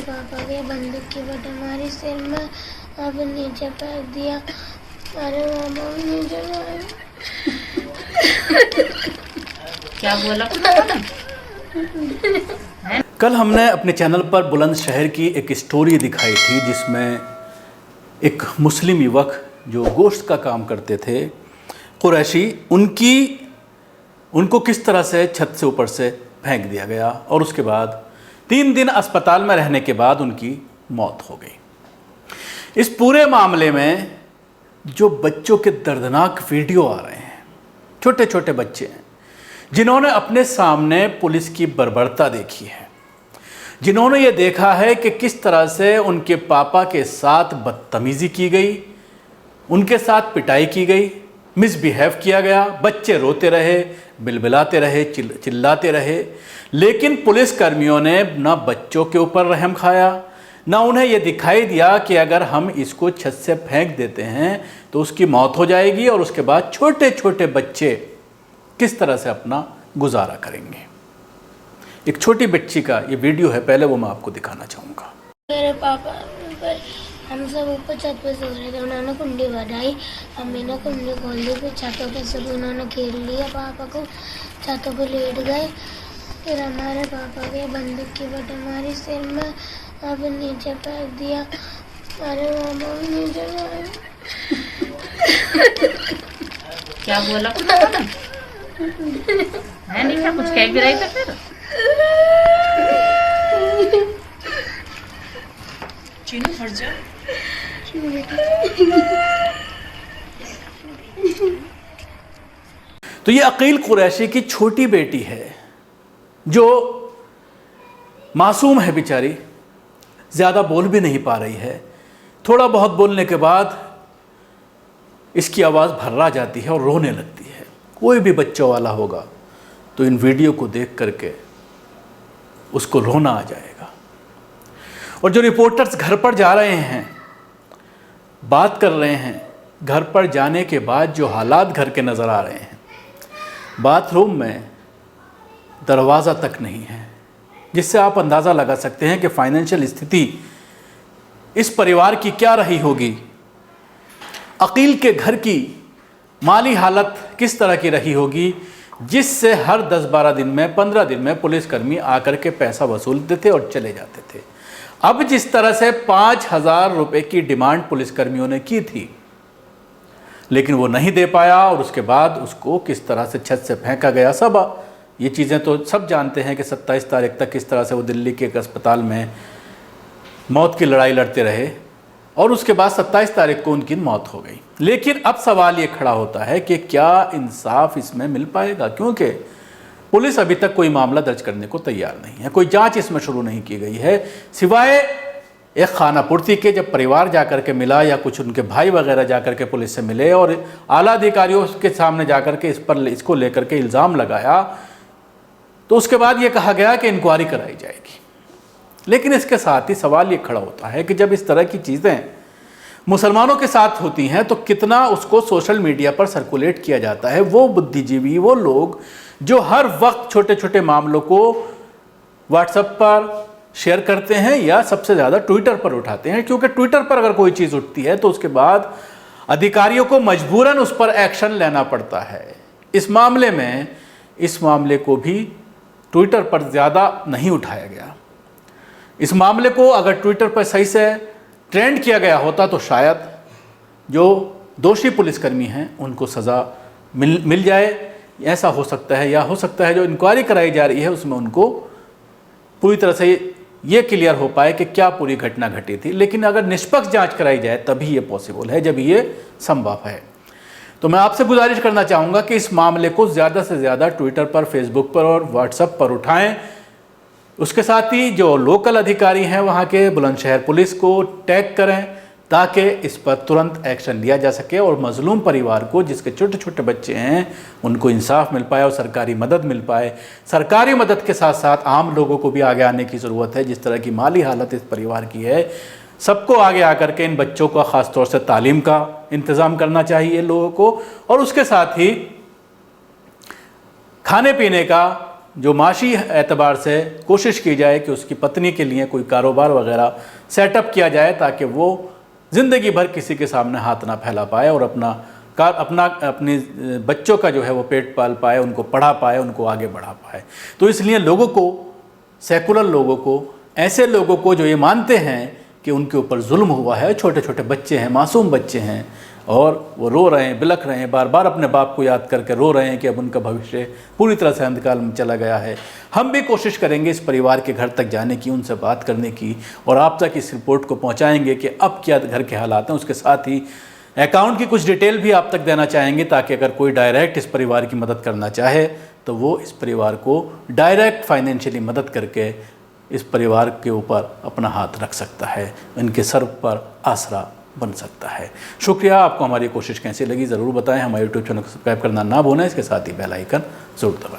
पापा के बंदूक की बट हमारी सिर में अब नीचे फेंक दिया। अरे मामा नीचे क्या बोला? कल हमने अपने चैनल पर बुलंदशहर की एक स्टोरी दिखाई थी जिसमें एक मुस्लिम युवक जो गोश्त का काम करते थे, कुरैशी, उनको किस तरह से छत से ऊपर से फेंक दिया गया और उसके बाद 3 दिन अस्पताल में रहने के बाद उनकी मौत हो गई। इस पूरे मामले में जो बच्चों के दर्दनाक वीडियो आ रहे हैं, छोटे छोटे बच्चे हैं जिन्होंने अपने सामने पुलिस की बर्बरता देखी है, जिन्होंने ये देखा है कि किस तरह से उनके पापा के साथ बदतमीज़ी की गई, उनके साथ पिटाई की गई, मिसबिहेव किया गया, बच्चे रोते रहे, बिलबिलाते रहे, चिल्लाते रहे, लेकिन पुलिसकर्मियों ने ना बच्चों के ऊपर रहम खाया, ना उन्हें यह दिखाई दिया कि अगर हम इसको छत से फेंक देते हैं तो उसकी मौत हो जाएगी और उसके बाद छोटे छोटे बच्चे किस तरह से अपना गुजारा करेंगे। एक छोटी बच्ची का ये वीडियो है, पहले वो मैं आपको दिखाना चाहूँगा। मेरे पापा हम सब ऊपर छत पे सो रहे थे, उन्होंने कुंडी बजाई, मम्मी ने कुंडी खोल दी, फिर छतों पे सब उन्होंने खेल लिया पापा को, छतों पे लेट गए। फिर हमारे पापा के बंदूक की बट हमारी सिर में अब नीचे फेंक दिया। अरे मामा नीचे क्या बोला? मैं नहीं क्या कुछ कह भी रही था फिर। चीनू हट जा। तो ये अकील कुरैशी की छोटी बेटी है जो मासूम है बेचारी, ज़्यादा बोल भी नहीं पा रही है। थोड़ा बहुत बोलने के बाद इसकी आवाज़ भर्रा जाती है और रोने लगती है। कोई भी बच्चों वाला होगा तो इन वीडियो को देख करके उसको रोना आ जाएगा। और जो रिपोर्टर्स घर पर जा रहे हैं, बात कर रहे हैं, घर पर जाने के बाद जो हालात घर के नज़र आ रहे हैं, बाथरूम में दरवाज़ा तक नहीं है, जिससे आप अंदाज़ा लगा सकते हैं कि फाइनेंशियल स्थिति इस परिवार की क्या रही होगी। अकील के घर की माली हालत किस तरह की रही होगी, जिससे हर 10-12 दिन में, 15 दिन में पुलिसकर्मी आकर के पैसा वसूलते थे और चले जाते थे। अब जिस तरह से 5,000 रुपये की डिमांड पुलिसकर्मियों ने की थी, लेकिन वो नहीं दे पाया और उसके बाद उसको किस तरह से छत से फेंका गया। सब ये चीज़ें तो सब जानते हैं कि 27 तारीख तक किस तरह से वो दिल्ली के एक अस्पताल में मौत की लड़ाई लड़ते रहे और उसके बाद 27 तारीख को उनकी मौत हो गई। लेकिन अब सवाल ये खड़ा होता है कि क्या इंसाफ इसमें मिल पाएगा, क्योंकि पुलिस अभी तक कोई मामला दर्ज करने को तैयार नहीं है, कोई जांच इसमें शुरू नहीं की गई है, सिवाय एक खानापूर्ति के। जब परिवार जाकर के मिला या कुछ उनके भाई वगैरह जाकर के पुलिस से मिले और आला अधिकारियों के सामने जाकर के इसको लेकर के इल्ज़ाम लगाया, तो उसके बाद ये कहा गया कि इंक्वायरी कराई जाएगी। लेकिन इसके साथ ही सवाल ये खड़ा होता है कि जब इस तरह की चीज़ें मुसलमानों के साथ होती हैं तो कितना उसको सोशल मीडिया पर सर्कुलेट किया जाता है। वो बुद्धिजीवी, वो लोग जो हर वक्त छोटे छोटे मामलों को व्हाट्सएप पर शेयर करते हैं या सबसे ज़्यादा ट्विटर पर उठाते हैं, क्योंकि ट्विटर पर अगर कोई चीज़ उठती है तो उसके बाद अधिकारियों को मजबूरन उस पर एक्शन लेना पड़ता है। इस मामले को भी ट्विटर पर ज़्यादा नहीं उठाया गया। इस मामले को अगर ट्विटर पर सही से ट्रेंड किया गया होता तो शायद जो दोषी पुलिसकर्मी हैं उनको सज़ा मिल जाए। ऐसा हो सकता है, या हो सकता है जो इंक्वायरी कराई जा रही है उसमें उनको पूरी तरह से ये क्लियर हो पाए कि क्या पूरी घटना घटी थी। लेकिन अगर निष्पक्ष जांच कराई जाए तभी ये पॉसिबल है, जब ये संभव है। तो मैं आपसे गुजारिश करना चाहूँगा कि इस मामले को ज़्यादा से ज़्यादा ट्विटर पर, फेसबुक पर और व्हाट्सएप पर उठाएं। उसके साथ ही जो लोकल अधिकारी हैं वहाँ के, बुलंदशहर पुलिस को टैग करें ताकि इस पर तुरंत एक्शन लिया जा सके और मजलूम परिवार को, जिसके छोटे छोटे बच्चे हैं, उनको इंसाफ मिल पाए और सरकारी मदद मिल पाए। सरकारी मदद के साथ साथ आम लोगों को भी आगे आने की ज़रूरत है। जिस तरह की माली हालत इस परिवार की है, सबको आगे आकर के इन बच्चों का ख़ास तौर से तालीम का इंतज़ाम करना चाहिए लोगों को, और उसके साथ ही खाने पीने का जो माशी एतबार से कोशिश की जाए कि उसकी पत्नी के लिए कोई कारोबार वगैरह सेटअप किया जाए ताकि वो ज़िंदगी भर किसी के सामने हाथ ना फैला पाए और अपने बच्चों का जो है वो पेट पाल पाए, उनको पढ़ा पाए, उनको आगे बढ़ा पाए। तो इसलिए लोगों को, सेकुलर लोगों को, ऐसे लोगों को जो ये मानते हैं कि उनके ऊपर जुल्म हुआ है, छोटे छोटे बच्चे हैं, मासूम बच्चे हैं और वो रो रहे हैं, बिलख रहे हैं, बार बार अपने बाप को याद करके रो रहे हैं कि अब उनका भविष्य पूरी तरह से अंधकार में चला गया है। हम भी कोशिश करेंगे इस परिवार के घर तक जाने की, उनसे बात करने की और आप तक इस रिपोर्ट को पहुंचाएंगे कि अब क्या घर के हालात हैं। उसके साथ ही अकाउंट की कुछ डिटेल भी आप तक देना चाहेंगे ताकि अगर कोई डायरेक्ट इस परिवार की मदद करना चाहे तो वो इस परिवार को डायरेक्ट फाइनेंशियली मदद करके इस परिवार के ऊपर अपना हाथ रख सकता है, इनके सर पर आसरा बन सकता है। शुक्रिया। आपको हमारी कोशिश कैसी लगी ज़रूर बताएं। हमारे यूट्यूब चैनल को सब्सक्राइब करना ना भूलें, इसके साथ ही बेल आइकन ज़रूर दबाएं।